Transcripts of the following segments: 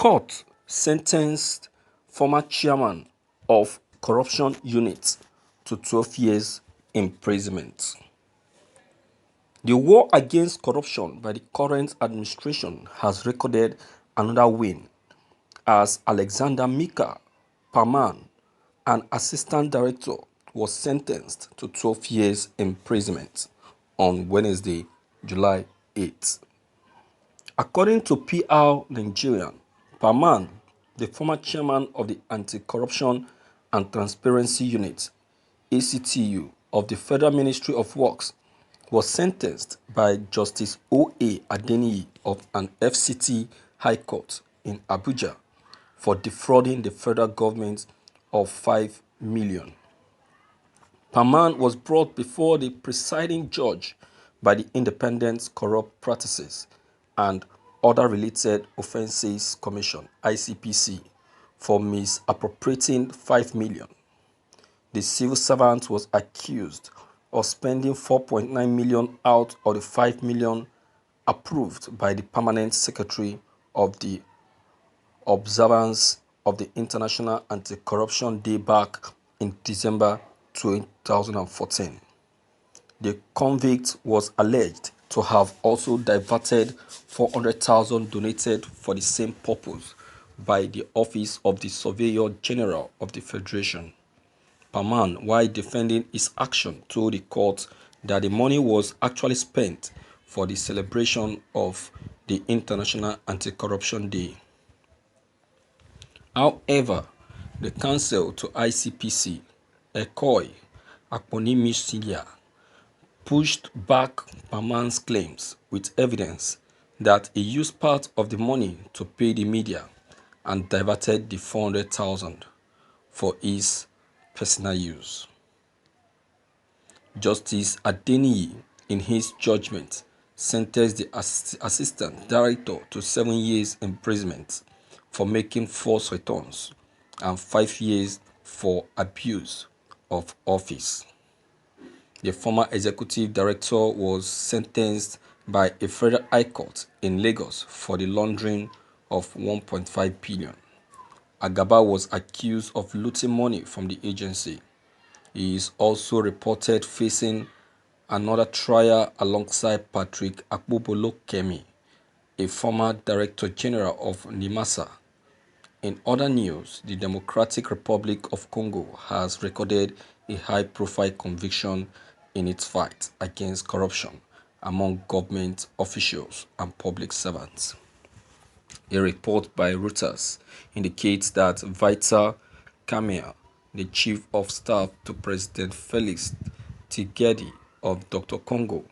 Court sentenced former chairman of corruption unit to 12 years imprisonment. The war against corruption by the current administration has recorded another win as Alexander Mika Parman, an assistant director, was sentenced to 12 years imprisonment on Wednesday, July 8. According to PR Nigerian, Parman, the former chairman of the Anti-Corruption and Transparency Unit (ACTU) of the Federal Ministry of Works, was sentenced by Justice O.A. Adeniyi of an FCT High Court in Abuja for defrauding the federal government of 5 million. Parman was brought before the presiding judge by the Independent Corrupt Practices and Other Related Offences Commission (ICPC) for misappropriating 5 million. The civil servant was accused of spending 4.9 million out of the 5 million approved by the permanent secretary of the observance of the International Anti-Corruption Day back in December 2014. The convict was alleged to have also diverted 400,000 donated for the same purpose by the Office of the Surveyor General of the Federation. Parman, while defending his action, told the court that the money was actually spent for the celebration of the International Anti-Corruption Day. However, the counsel to ICPC, Ekoi Akponimisilia, pushed back Parman's claims with evidence that he used part of the money to pay the media and diverted the 400,000 for his personal use. Justice Adeniyi, in his judgment, sentenced the assistant director to 7 years imprisonment for making false returns and 5 years for abuse of office. The former executive director was sentenced by a federal high court in Lagos for the laundering of 1.5 billion. Agaba was accused of looting money from the agency. He is also reported facing another trial alongside Patrick Akpobolo-Kemi, a former Director General of NIMASA. In other news, the Democratic Republic of Congo has recorded a high-profile conviction in its fight against corruption among government officials and public servants. A report by Reuters indicates that Vital Kamerhe, the chief of staff to President Felix Tshisekedi of Dr. Congo,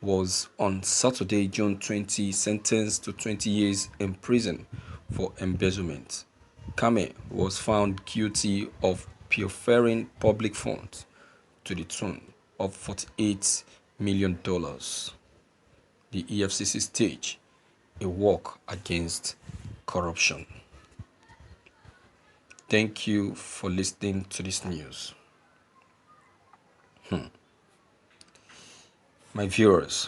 was on Saturday, June 20, sentenced to 20 years in prison for embezzlement. Kamerhe was found guilty of pilfering public funds to the tune of $48 million. The EFCC staged a walk against corruption. Thank you for listening to this news. My viewers,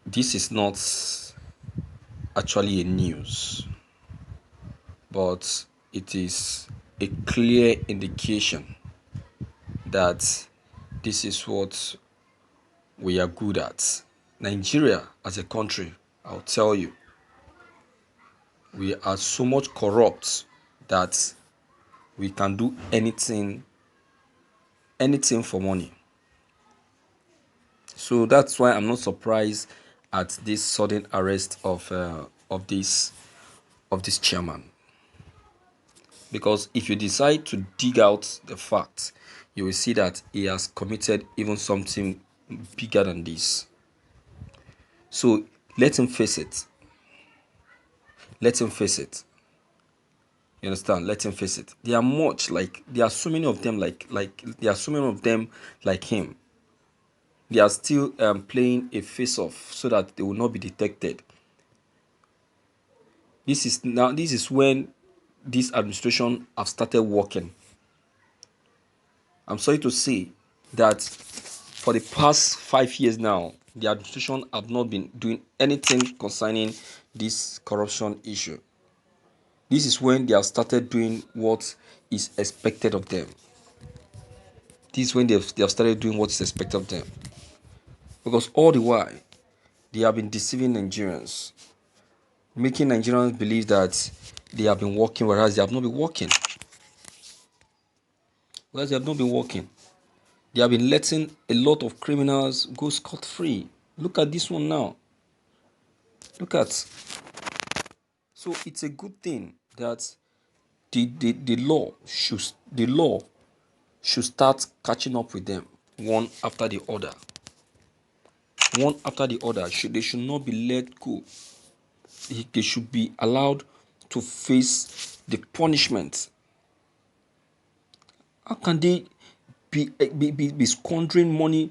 this is not actually a news, but it is a clear indication that this is what we are good at. Nigeria as a country, I'll tell you, we are so much corrupt that we can do anything for money. So that's why I'm not surprised at this sudden arrest of this chairman. Because if you decide to dig out the facts, you will see that he has committed even something bigger than this. So let him face it. Let him face it. You understand? Let him face it. There are so many of them like him. They are still playing a face-off so that they will not be detected. This is when this administration have started working. I'm sorry to say that for the past 5 years now, the administration have not been doing anything concerning this corruption issue. This is when they have started doing what is expected of them. This is when they have started doing what is expected of them. Because all the while, they have been deceiving Nigerians, making Nigerians believe that they have been working, whereas they have not been working. Whereas they have not been working. They have been letting a lot of criminals go scot-free. Look at this one now. Look at. So it's a good thing that the law should start catching up with them one after the other. One after the other. They should not be let go. They should be allowed to face the punishment. How can they be squandering money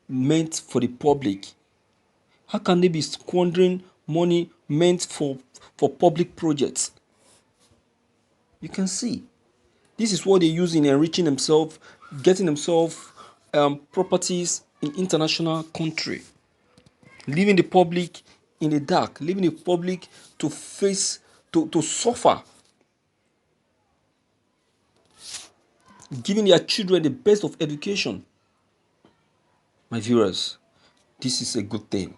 meant for the public? How can they be squandering money meant for public projects? You can see. This is what they use in enriching themselves, getting themselves properties in international country, leaving the public in the dark, leaving the public to face, to suffer, giving their children the best of education. My viewers, this is a good thing.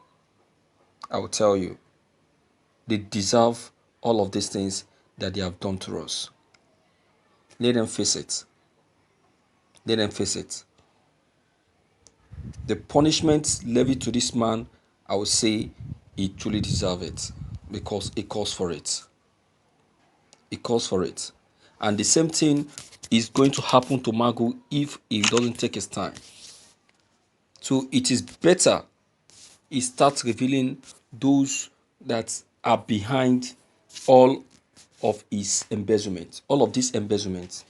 I will tell you, they deserve all of these things that they have done to us. Let them face it. Let them face it. The punishment levied to this man, I would say, he truly deserves it because he calls for it. He calls for it. And the same thing is going to happen to Magu if he doesn't take his time. So it is better he starts revealing those that are behind all of his embezzlement, all of this embezzlement.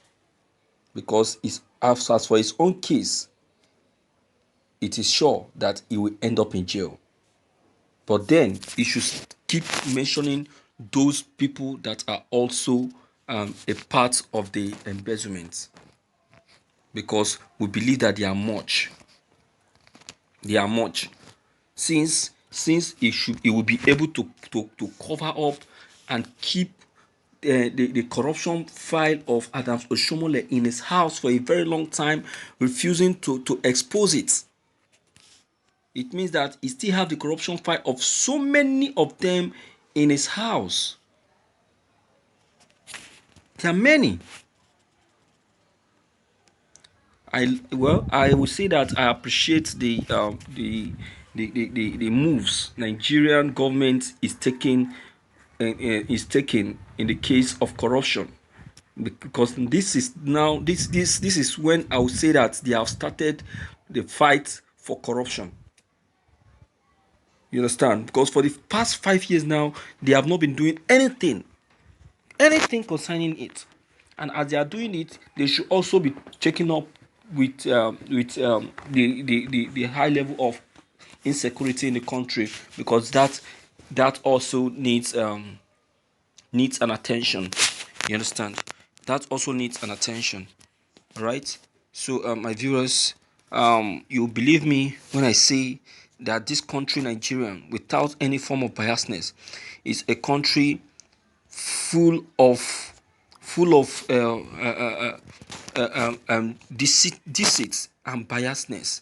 Because as for his own case, it is sure that he will end up in jail. But then he should keep mentioning those people that are also a part of the embezzlement, because we believe that they are much. They are much. Since he will be able to cover up and keep the corruption file of Adams Oshomole in his house for a very long time, refusing to expose it. It means that he still have the corruption file of so many of them in his house. There are many. I will say that I appreciate the moves Nigerian government is taking in the case of corruption, because this is when I would say that they have started the fight for corruption. You understand? Because for the past 5 years now, they have not been doing anything concerning it. And as they are doing it, they should also be checking up with the high level of insecurity in the country, because that also needs an attention. You understand? That also needs an attention. All right. So my viewers, you believe me when I say that this country, Nigeria, without any form of biasness, is a country full of deceit and biasness.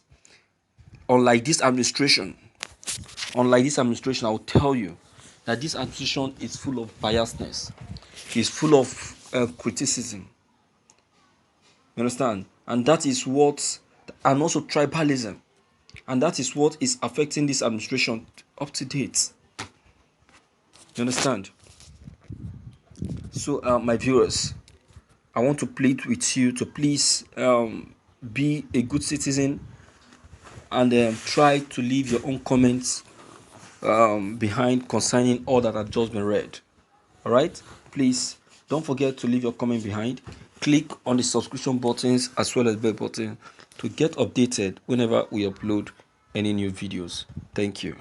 Unlike this administration, I will tell you that this administration is full of biasness, is full of criticism. You understand? And that is what, and also tribalism, and that is what is affecting this administration up to date. You understand? So, my viewers, I want to plead with you to please be a good citizen and try to leave your own comments behind concerning all that have just been read. All right? Please don't forget to leave your comment behind. Click on the subscription buttons as well as bell button to get updated whenever we upload any new videos. Thank you.